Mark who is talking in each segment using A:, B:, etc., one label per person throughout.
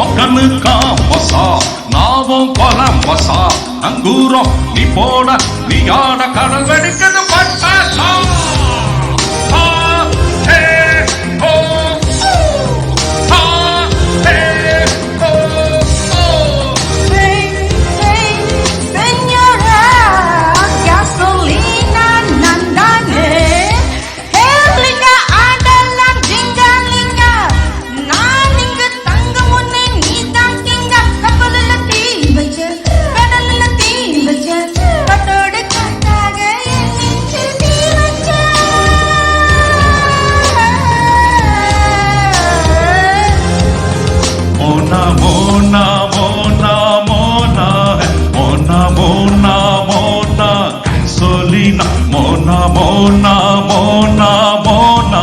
A: ஒக்கனு காம்பசா நாவும் கொலம்பசா அங்கூரம் நீ போட நீ ஆட கடல் வெடிக்கிறது பட்டாசா Mona, Mona, Mona, Mona,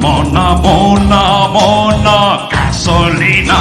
A: Mona, Mona, Mona, gasolina.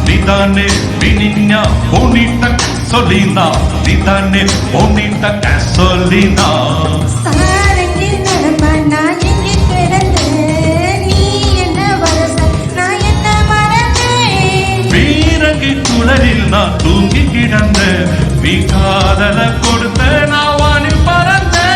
A: Nidane Vininya bonita gasolina Nidane bonita gasolina
B: Sarangil naramana engi perande Nee enna varasa na enna marande
A: Veerangi kularil na thoongi kidande Nee kaadala kodutha na vaanil parande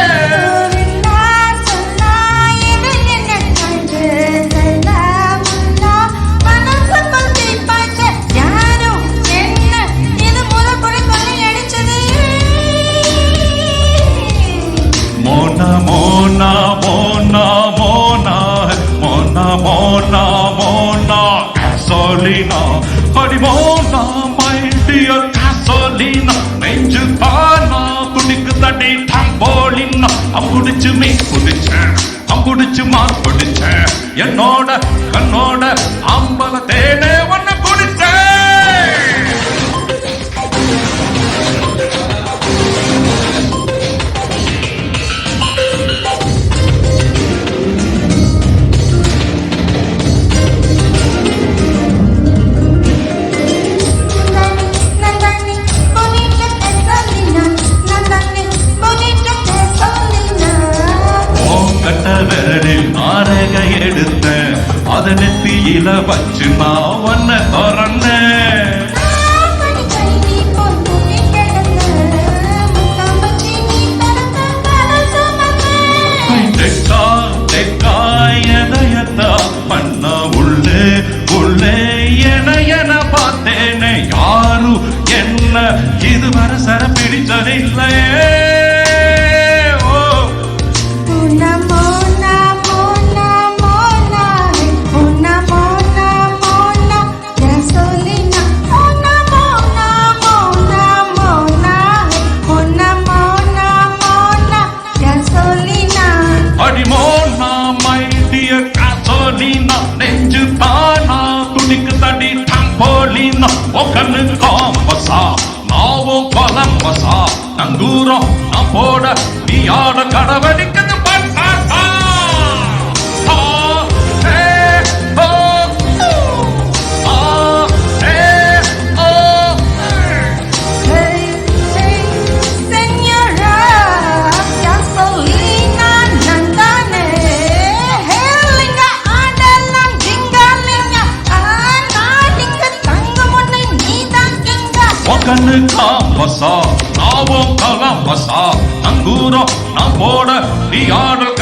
A: Mona, Mona, Mona, Mona, Mona, Mona, Mona, gasolina. Hadi Mona, my dear gasolina. Nenju thana, kudik tadi trampolina. Ambudichu me pudicha, ambudichu ma pudicha. Yennoda, kannoda, ambala thene vanna pudicha. அத நெத்தியில வச்சு நான் ஒன்ன தொடர்ந்தேன் பண்ண உள்ளே உள்ளே என பார்த்தேனே யாரும் என்ன இதுவரை சர பிடிச்சதில்லையே நெஞ்சு தானா துணிக்கு தடி தம்போலினா ஒக்கனு காம்பசா நாவும் கொலம்பசா நங்கூரம் நான் போட நீ ஆட கடவடிக்கிறது பட்டாசா ஒக்கனு காம்பசா நாவும் கலம்பசா நங்கூரம் நான் போட நீ ஆட